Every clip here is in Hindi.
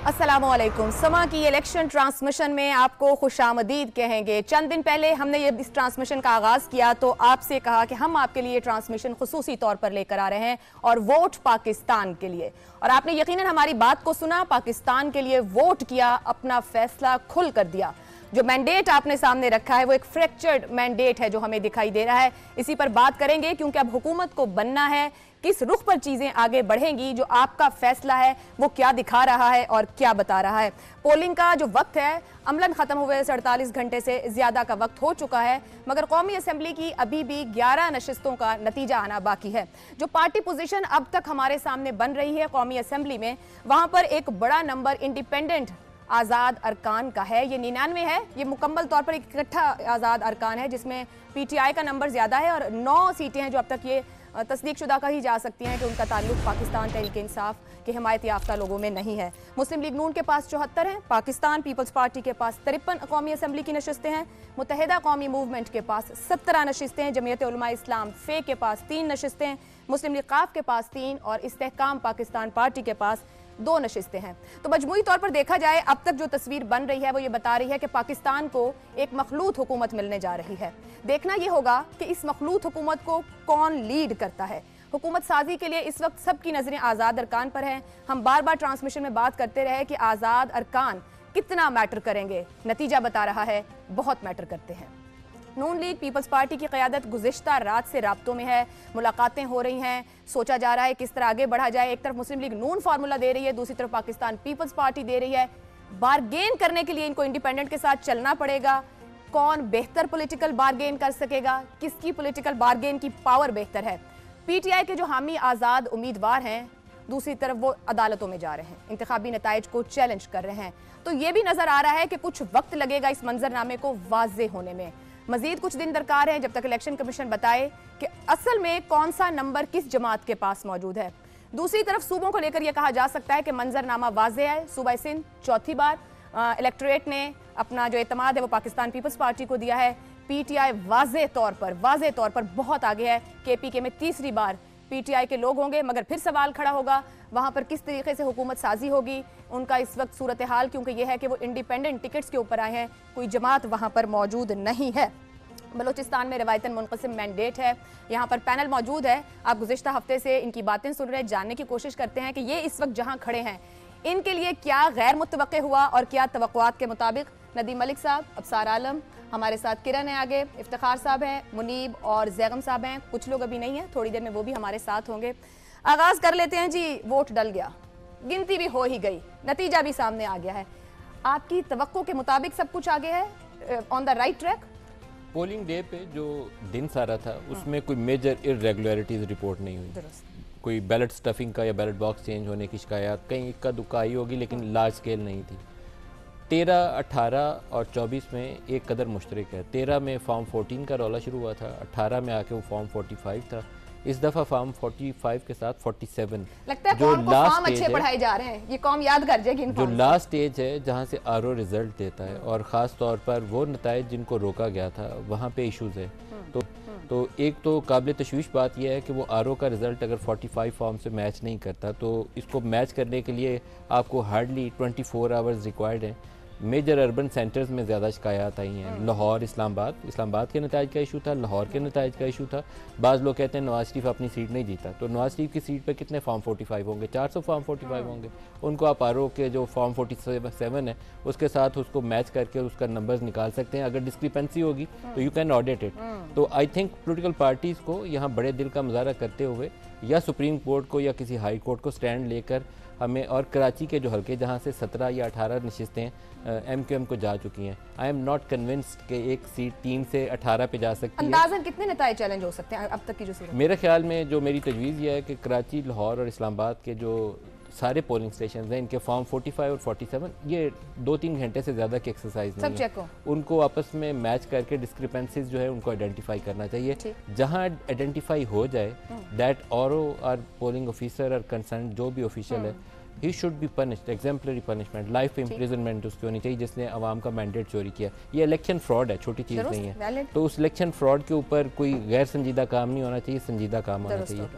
अस्सलामुअलैकुम। समा की इलेक्शन ट्रांसमिशन में आपको खुशामदीद कहेंगे। चंद दिन पहले हमने ये इस ट्रांसमिशन का आगाज किया तो आपसे कहा कि हम आपके लिए ट्रांसमिशन खुसूसी तौर पर लेकर आ रहे हैं और वोट पाकिस्तान के लिए, और आपने यकीनन हमारी बात को सुना, पाकिस्तान के लिए वोट किया, अपना फैसला खुल कर दिया। जो मैंडेट आपने सामने रखा है वो एक फ्रैक्चर्ड मैंडेट है जो हमें दिखाई दे रहा है। इसी पर बात करेंगे क्योंकि अब हुकूमत को बनना है, किस रुख पर चीजें आगे बढ़ेंगी, जो आपका फैसला है वो क्या दिखा रहा है और क्या बता रहा है। पोलिंग का जो वक्त है अमलन खत्म हुए 48 घंटे से ज्यादा का वक्त हो चुका है, मगर कौमी असेंबली की अभी भी 11 नशिस्तों का नतीजा आना बाकी है। जो पार्टी पोजीशन अब तक हमारे सामने बन रही है कौमी असेंबली में, वहां पर एक बड़ा नंबर इंडिपेंडेंट आज़ाद अरकान का है। ये 99 है, ये मुकम्मल तौर पर एक इकट्ठा आज़ाद अरकान है जिसमें पीटीआई का नंबर ज़्यादा है और 9 सीटें हैं जो अब तक ये तस्दीक शुदा कही जा सकती हैं कि उनका ताल्लुक पाकिस्तान तहरीक इंसाफ के हिमायत याफ्ता लोगों में नहीं है। मुस्लिम लीग नून के पास 74 हैं, पाकिस्तान पीपल्स पार्टी के पास 53 कौमी असेंबली की नशिस्तें हैं, मुत्तहिदा कौमी मूवमेंट के पास 17 नशिस्तें हैं, जमीयत उलमा इस्लाम फे के पास 3 नशिस्तें, मुस्लिम लीग काफ के पास 3 और इस्तेहकाम पाकिस्तान पार्टी के पास 2 नशिस्तें हैं। तो मजमूई तौर पर देखा जाए अब तक जो तस्वीर बन रही है वो ये बता रही है कि पाकिस्तान को एक मखलूत हुकूमत मिलने जा रही है। देखना ये होगा कि इस मखलूत हुकूमत को कौन लीड करता है। हुकूमत साजी के लिए इस वक्त सबकी नजरें आज़ाद अरकान पर हैं। हम बार बार ट्रांसमिशन में बात करते रहे कि आज़ाद अरकान कितना मैटर करेंगे, नतीजा बता रहा है बहुत मैटर करते हैं। नून लीग पीपल्स पार्टी की क़यादत गुज़िश्ता रात से राब्तों में है, मुलाकातें हो रही हैं, सोचा जा रहा है किस तरह आगे बढ़ा जाए। एक तरफ मुस्लिम लीग नून फार्मूला दे रही है, दूसरी तरफ पाकिस्तान पीपल्स पार्टी दे रही है। बारगेन करने के लिए इनको इंडिपेंडेंट के साथ चलना पड़ेगा। कौन बेहतर पॉलिटिकल बारगेन कर सकेगा, किसकी पॉलिटिकल बारगेन की पावर बेहतर है। पीटीआई के जो हामी आज़ाद उम्मीदवार हैं दूसरी तरफ वो अदालतों में जा रहे हैं, इंतखाबी नताइज को चैलेंज कर रहे हैं। तो ये भी नजर आ रहा है कि कुछ वक्त लगेगा इस मंजरनामे को वाज़े होने में। मजीद कुछ दिन दरकार है जब तक इलेक्शन कमीशन बताए कि असल में कौन सा नंबर किस जमात के पास मौजूद है। दूसरी तरफ सूबों को लेकर यह कहा जा सकता है कि मंजरनामा वाज़े है। सूबा सिंध चौथी बार इलेक्टोरेट ने अपना जो एतमाद है वो पाकिस्तान पीपल्स पार्टी को दिया है। पीटीआई वाज़े तौर पर बहुत आगे है। केपीके में तीसरी बार पीटीआई के लोग होंगे, मगर फिर सवाल खड़ा होगा वहां पर किस तरीके से हुकूमत साजी होगी। उनका इस वक्त सूरत हाल क्योंकि यह है कि वो इंडिपेंडेंट टिकट्स के ऊपर आए हैं, कोई जमात वहां पर मौजूद नहीं है। बलूचिस्तान में रवायतन मुनक़सिम मैंडेट है। यहाँ पर पैनल मौजूद है, आप गुज़िश्ता हफ्ते से इनकी बातें सुन रहे हैं, जानने की कोशिश करते हैं कि ये इस वक्त जहाँ खड़े हैं इनके लिए क्या गैर मुतवक्के हुआ और क्या तवक्कुआत के मुताबिक। नदीम मलिक साहब, अबसार आलम हमारे साथ, किरण है आगे, इफ्तिखार साहब हैं, मुनीब और जैगम साहब हैं, कुछ लोग अभी नहीं हैं, थोड़ी देर में वो भी हमारे साथ होंगे। आगाज कर लेते हैं जी। वोट डल गया, गिनती भी हो ही गई, नतीजा भी सामने आ गया है। आपकी तवक्को के मुताबिक सब कुछ आगे है, on the right track? Polling day पे जो दिन सारा था उसमें कोई मेजर इरेगुलरिटीज़ रिपोर्ट नहीं हुई। कोई बैलेट स्टफिंग का या बैलेट बॉक्स चेंज होने की शिकायत कहीं इक्का दुक्का आई होगी, लेकिन लार्ज स्केल नहीं थी। 13, 18 और 24 में एक कदर मुश्तरक है। 13 में फॉर्म 14 का रौला शुरू हुआ था, 18 में आके वो फॉर्म 45 था, इस दफ़ा फॉर्म 45 के साथ 47। लगता है जो लास्ट अच्छे पढ़ाए जा रहे हैं, ये कौम याद कर जाएगी। जो लास्ट स्टेज है जहाँ से आरओ रिजल्ट देता है और ख़ास तौर पर वो नताइज जिनको रोका गया था वहाँ पे इश्यूज़ है। तो एक तो काबिल तशवीश बात यह है कि वो आरओ का रिज़ल्ट अगर 45 फॉर्म से मैच नहीं करता तो इसको मैच करने के लिए आपको हार्डली 24 आवर्स रिक्वायर्ड हैं। मेजर अर्बन सेंटर्स में ज़्यादा शिकायत आई हैं। लाहौर, इस्लामाबाद के नताइज का इशू था, लाहौर के नताइज का इशू था। बाज़ लोग कहते हैं नवाज शरीफ अपनी सीट नहीं जीता, तो नवाज शरीफ की सीट पर कितने फॉर्म 45 होंगे? 400 फॉर्म 45 होंगे। उनको आप आरओ के जो फॉर्म 47 है उसके साथ उसको मैच करके उसका नंबर्स निकाल सकते हैं। अगर डिस्क्रिपेंसी होगी तो यू कैन ऑडिट इट। तो आई थिंक पोलिटिकल पार्टीज़ को यहाँ बड़े दिल का मुजाहरा करते हुए या सुप्रीम कोर्ट को या किसी हाई कोर्ट को स्टैंड लेकर हमें, और कराची के जो हल्के जहाँ से 17 या 18 नशिस्तें MQM को जा चुकी हैं, आई एम नॉट कन्विंस्ड कि एक सीट 3 से 18 पे जा सकती है। अंदाज़न कितने नताइज चैलेंज हो सकते हैं अब तक की जो सूरत? मेरे ख्याल में जो मेरी तजवीज़ ये है कि कराची, लाहौर और इस्लामाबाद के जो सारे पोलिंग स्टेशन हैं इनके फॉर्म 45 और 47 ये 2-3 घंटे से ज़्यादा की एक्सरसाइज नहीं है, उनको आपस में मैच करके डिस्क्रिपेंसीज जो है उनको आइडेंटिफाई करना चाहिए। जहां आइडेंटिफाई हो जाए दैट आरओ और पोलिंग ऑफिसर और कंसर्न जो भी ऑफिशियल है he should be punished, exemplary punishment, life imprisonment उसकी होनी चाहिए जिसने अवाम का मैंडेट चोरी किया। ये इलेक्शन फ्रॉड है, छोटी चीज़ नहीं है। तो उस इलेक्शन फ्रॉड के ऊपर कोई गैर संजीदा काम नहीं होना चाहिए, संजीदा काम होना चाहिए।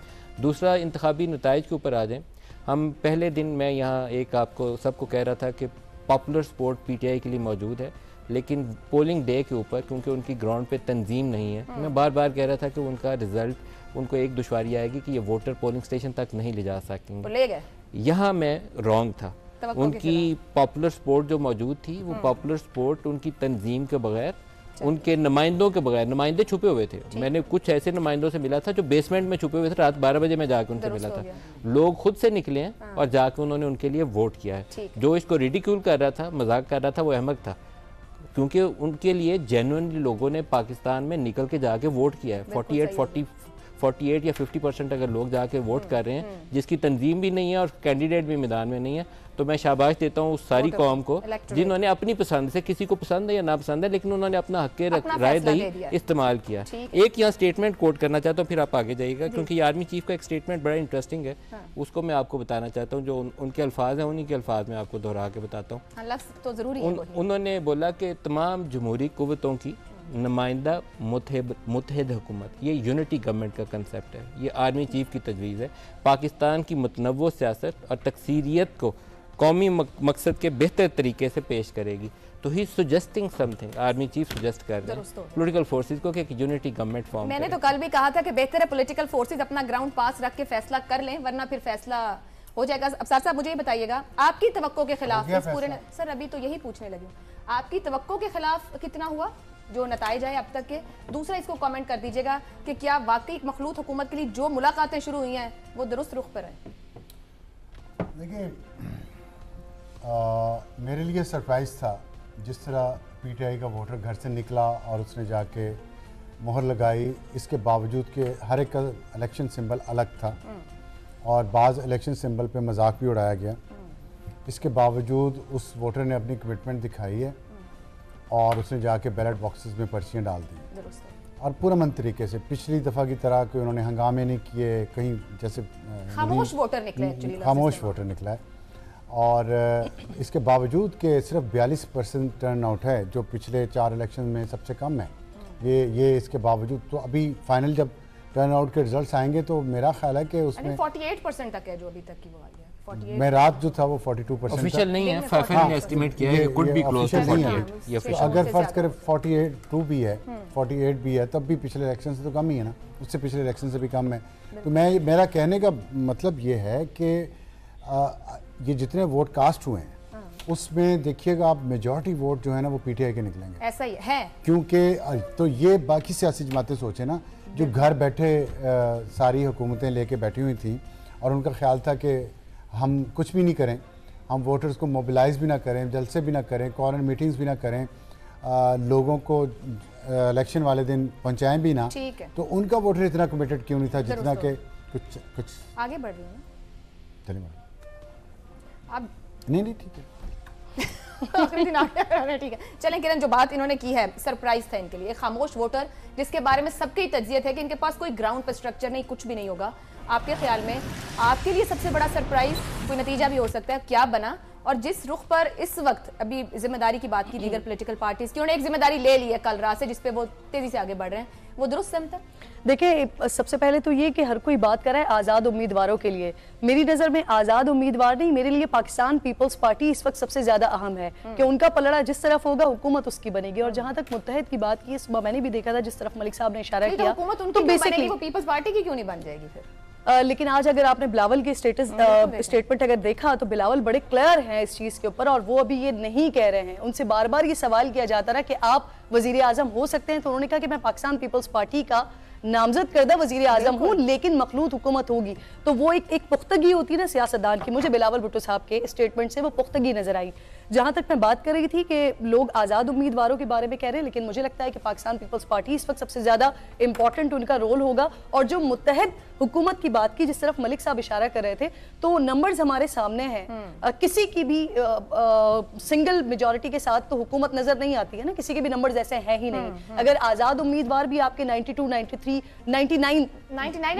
दूसरा, इंतखाबी नताइज के ऊपर आ जाएँ। हम पहले दिन मैं यहाँ एक आपको सबको कह रहा था कि पॉपुलर सपोर्ट PTI के लिए मौजूद है, लेकिन पोलिंग डे के ऊपर क्योंकि उनकी ग्राउंड पे तंजीम नहीं है, मैं बार बार कह रहा था कि उनका रिज़ल्ट उनको एक दुश्वारी आएगी कि ये वोटर पोलिंग स्टेशन तक नहीं ले जा सकेंगे। ले गए, यहाँ मैं रॉन्ग था। उनकी पॉपुलर सपोर्ट जो मौजूद थी वो पॉपुलर सपोर्ट उनकी तंजीम के बगैर, उनके नुमाइंदों के बगैर, नुमाइंदे छुपे हुए थे। मैंने कुछ ऐसे नुमाइंदों से मिला था जो बेसमेंट में छुपे हुए थे, रात 12 बजे मैं जाके उनसे मिला था। लोग खुद से निकले हैं और जाके उन्होंने उनके लिए वोट किया है। जो इसको रिडिक्यूल कर रहा था, मजाक कर रहा था, वो अहमद था, क्योंकि उनके लिए जेन्युइनली लोगों ने पाकिस्तान में निकल के जाके वोट किया है। 48 या 50% अगर लोग जाके वोट कर रहे हैं, जिसकी तंजीम भी नहीं है और कैंडिडेट भी मैदान में नहीं है, तो मैं शाबाश देता हूँ उस सारी कौम को जिन्होंने अपनी पसंद से, किसी को पसंद है या ना पसंद है, लेकिन उन्होंने अपना हक राय दही इस्तेमाल किया। एक यहाँ स्टेटमेंट कोट करना चाहता हूँ, फिर आप आगे जाइएगा, क्योंकि आर्मी चीफ का एक स्टेटमेंट बड़ा इंटरेस्टिंग है, उसको मैं आपको बताना चाहता हूँ। जो उनके अल्फाज हैं उन्हीं के अल्फाज में आपको दोहरा के बताता हूँ। उन्होंने बोला कि तमाम जमहूरी कुव्वतों की नुमाइंदा मुत्तहिद हुकूमत, ये यूनिटी गवर्नमेंट का कंसेप्ट है, ये आर्मी चीफ की तजवीज़ है, पाकिस्तान की मुतनव्वो सियासत और तकसीरियत को कौमी मकसद के बेहतर तरीके से पेश करेगी। तो he suggesting something, army chief suggest कर रहे हैं पॉलिटिकल फोर्सेस को कि एक यूनिटी गवर्नमेंट फॉर्म। मैंने तो कल भी कहा था कि बेहतर है पॉलिटिकल फोर्सेस अपना ग्राउंड पास रख के फैसला कर लें, वरना फिर फैसला हो जाएगा। अब साहब मुझे ये बताइएगा, आपकी तवक्को के खिलाफ इस पूरे सर अभी तो यही पूछने लगी, आपकी तवक्को के खिलाफ कितना हुआ जो नताइज आए अब तक के? दूसरा, इसको कमेंट कर दीजिएगा कि क्या वाकई मखलूत हुकूमत के लिए जो मुलाकातें शुरू हुई हैं वो दुरुस्त रुख पर है? देखिए, मेरे लिए सरप्राइज़ था जिस तरह PTI का वोटर घर से निकला और उसने जाके मोहर लगाई, इसके बावजूद कि हर एक का इलेक्शन सिंबल अलग था और बाज़ इलेक्शन सिंबल पे मजाक भी उड़ाया गया। इसके बावजूद उस वोटर ने अपनी कमिटमेंट दिखाई है और उसने जाके बैलेट बॉक्सेस में पर्चियाँ डाल दी और पुरअमन तरीके से, पिछली दफ़ा की तरह कि उन्होंने हंगामे नहीं किए, कहीं जैसे खामोश वोटर निकले, खामोश वोटर निकला है। और इसके बावजूद कि सिर्फ 42% टर्न आउट है, जो पिछले 4 इलेक्शन में सबसे कम है, ये इसके बावजूद, तो अभी फाइनल जब टर्न आउट के रिजल्ट्स आएंगे तो मेरा ख्याल है कि उसमें 48% तक है जो अभी तक की वो आई है। मैं रात जो था वो 42% ऑफिशियल नहीं है, फाइनल ने एस्टिमेट किया है, कुड बी क्लोज टू 48। ये ऑफिशियल, अगर फर्ज करें 48 भी है, 48 भी है, तब भी पिछले इलेक्शन से तो कम ही है ना, उससे पिछले इलेक्शन से भी कम है। तो मेरा कहने का मतलब ये है कि ये जितने वोट कास्ट हुए हैं उसमें देखिएगा आप, मेजॉरिटी वोट जो है ना वो PTI के निकलेंगे। ऐसा ही है, क्योंकि तो ये बाकी सियासी जमातें सोचे ना, जो घर बैठे सारी हुकूमतें लेके बैठी हुई थी और उनका ख्याल था कि हम कुछ भी नहीं करें, हम वोटर्स को मोबिलाइज भी ना करें, जलसे भी ना करें, कॉर्नर मीटिंग्स भी ना करें, लोगों को इलेक्शन वाले दिन पहुंचाएं भी ना, तो उनका वोटर इतना कमिटेड क्यों नहीं था जितना कि कुछ आगे बढ़ रही है। चलिए अब नहीं ठीक है आखिरी दिन ठीक है, चलें किरण, जो बात इन्होंने की है सरप्राइज था इनके लिए, खामोश वोटर जिसके बारे में सबकी तज्जियत है कि इनके पास कोई ग्राउंड पर स्ट्रक्चर नहीं, कुछ भी नहीं होगा। आपके ख्याल में आपके लिए सबसे बड़ा सरप्राइज कोई नतीजा भी हो सकता है, क्या बना? और जिस रुख पर इस वक्त अभी जिम्मेदारी की बात की दीगर पॉलिटिकल पार्टीज की, उन्होंने एक जिम्मेदारी ले ली है कल रात से, जिसपे वो तेजी से आगे बढ़ रहे हैं, वो दुरुस्त समझता? देखिए, सबसे पहले तो ये कि हर कोई बात कर रहा है आज़ाद उम्मीदवारों के लिए। मेरी नज़र में आज़ाद उम्मीदवार नहीं, मेरे लिए पाकिस्तान पीपल्स पार्टी इस वक्त सबसे ज़्यादा अहम है कि उनका पलड़ा जिस तरफ होगा हुकूमत उसकी बनेगी। और जहाँ तक मुत्तहिद की बात की, सुबह मैंने भी देखा था जिस तरफ मलिक साहब ने इशारा किया, तो बेसिकली वो पीपल्स पार्टी की क्यों नहीं बन जाएगी फिर? लेकिन आज अगर आपने बिलावल के स्टेटमेंट अगर देखा तो बिलावल बड़े क्लियर हैं इस चीज़ के ऊपर, और वो अभी ये नहीं कह रहे हैं। उनसे बार बार ये सवाल किया जाता रहा कि आप वजीर आजम हो सकते हैं, तो उन्होंने कहा कि मैं पाकिस्तान पीपल्स पार्टी का नामजद करदा वजीर आजम हूँ, लेकिन मखलूत हुकूमत होगी। तो वो एक पुख्तगी होती है ना सियासतदान की, मुझे बिलावल भुट्टो साहब के स्टेटमेंट से वो पुख्तगी नजर आई। जहाँ तक मैं बात कर रही थी कि लोग आज़ाद उम्मीदवारों के बारे में कह रहे हैं, लेकिन मुझे लगता है कि पाकिस्तान पीपल्स पार्टी इस वक्त सबसे ज़्यादा इंपॉर्टेंट उनका रोल होगा। और जो मुत्तहिद हुकूमत की बात की, जिस तरफ मलिक साहब इशारा कर रहे थे, तो नंबर्स हमारे सामने हैं। किसी की भी सिंगल मेजॉरिटी के साथ तो हुकूमत नजर नहीं आती है ना, किसी के भी नंबर्स ऐसे हैं ही नहीं। अगर आज़ाद उम्मीदवार भी आपके 92, 93, 99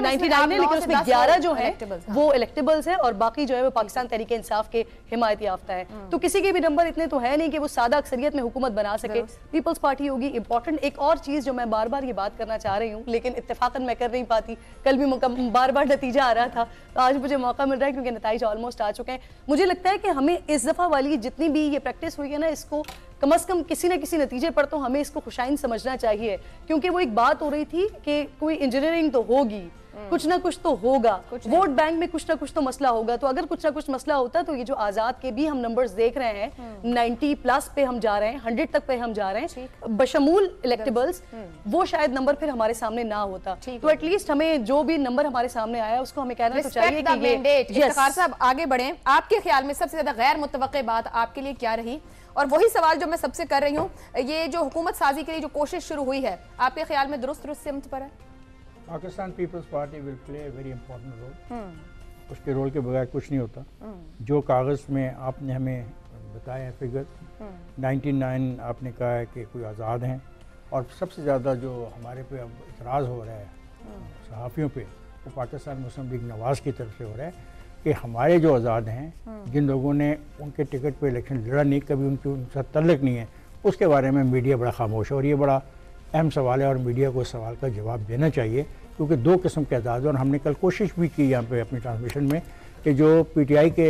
है, लेकिन उसमें 11 जो है वो इलेक्टेबल्स है और बाकी जो है वो पाकिस्तान तहरीक इंसाफ के हिमायत याफ्ता है। तो किसी के भी नंबर इतने तो है नहीं कि वो सादा अक्सरियत में हुकूमत बना सके। पीपल्स पार्टी होगी इंपॉर्टेंट। एक और चीज जो मैं बार बार ये बात करना चाह रही हूँ, लेकिन इत्तेफाकन मैं कर नहीं पाती, कल भी बार बार नतीजा आ रहा था, तो आज मुझे मौका मिल रहा है क्योंकि नतीजे ऑलमोस्ट आ चुके हैं। मुझे लगता है कि हमें इस दफा वाली जितनी भी ये प्रैक्टिस हुई है ना, इसको कम से कम किसी न किसी नतीजे पर तो हमें इसको खुशाइन समझना चाहिए, क्योंकि वो एक बात हो रही थी कि कोई इंजीनियरिंग तो होगी, कुछ ना कुछ तो होगा, वोट बैंक में कुछ ना कुछ तो मसला होगा। तो अगर कुछ ना कुछ मसला होता तो ये जो आजाद के भी हम नंबर्स देख रहे हैं 90+ पे हम जा रहे हैं, 100 तक पे हम जा रहे हैं बशमूल इलेक्टेबल्स, वो शायद नंबर फिर हमारे सामने ना होता। तो एटलीस्ट हमें जो भी नंबर हमारे सामने आया उसको हमें कहना तो चाहिए कि ये इफ्तिखार साहब आगे बढ़े। आपके ख्याल में सबसे ज्यादा गैर मुतवक्के बात आपके लिए क्या रही? और वही सवाल जो मैं सबसे कर रही हूँ, ये जो हुकूमत साजी के लिए जो कोशिश शुरू हुई है, आपके ख्याल में दुरुस्त सिमत पर है? Pakistan Peoples Party will play a very important role. उसके रोल के बगैर कुछ नहीं होता। जो कागज़ में आपने हमें बताया फिगर 99 आपने कहा है कि कोई आज़ाद हैं, और सबसे ज़्यादा जो हमारे पे अब इतराज़ हो रहा है सहाफ़ियों पे, वो पाकिस्तान मुस्लिम लीग नवाज़ की तरफ से हो रहा है कि हमारे जो आज़ाद हैं, जिन लोगों ने उनके टिकट पे इलेक्शन लड़ा नहीं, कभी उनसे तल्लुक़ नहीं है, उसके बारे में मीडिया बड़ा खामोश है। और ये बड़ा अहम सवाल है और मीडिया को इस सवाल का जवाब देना चाहिए, क्योंकि दो किस्म के आज़ाद, और हमने कल कोशिश भी की यहाँ पे अपनी ट्रांसमिशन में कि जो पीटीआई के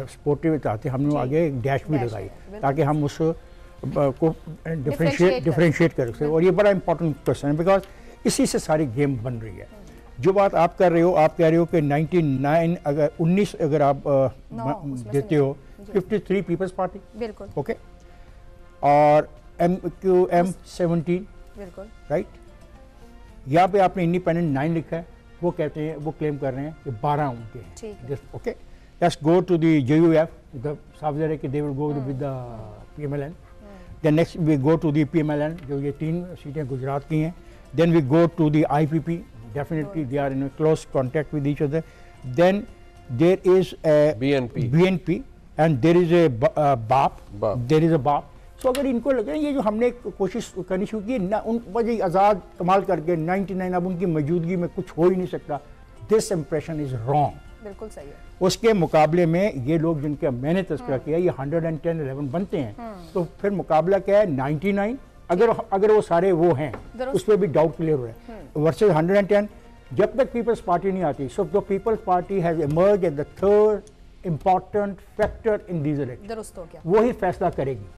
सपोर्टिव चाहते हैं, हमने आगे एक डैश भी लगाई ताकि हम उस को डिफ्रेंशिएट कर सकें। और ये बड़ा इंपॉर्टेंट क्वेश्चन है, बिकॉज इसी से सारी गेम बन रही है। जो बात आप कर रहे हो, आप कह रहे हो कि 99 अगर 19 अगर आप देते हो 53 पीपल्स पार्टी, बिल्कुल ओके, और MQM 17 बिल्कुल राइट। यहाँ पे आपने इंडिपेंडेंट 9 लिखा है, वो कहते हैं, वो क्लेम कर रहे हैं कि 12 उनके हैं। Okay, let's go to the JUF, the साफ ज़ाहिर है कि they will go with the PMLN। Then next we go to the PMLN, जो ये 3 सीटें गुजरात की हैं। Then we go to the IPP, definitely they are in close contact with each other. Then there is BNP and there is a BAP। तो अगर इनको लगे ये जो हमने कोशिश करनी शुरू की ना, उन वजह आज़ाद कमाल करके 99 अब उनकी मौजूदगी में कुछ हो ही नहीं सकता, दिस इंप्रेशन इज रॉन्ग। बिल्कुल सही है। उसके मुकाबले में ये लोग जिनका मैंने तज़किरा किया, ये 110 11 बनते हैं, तो फिर मुकाबला क्या है 99, अगर वो सारे वो हैं, उस पर भी डाउट क्लियर हो रहा है, वर्सेज 110। जब तक पीपल्स पार्टी नहीं आती, so the Peoples Party has emerge as the third important factor in these election, वही फैसला करेगी।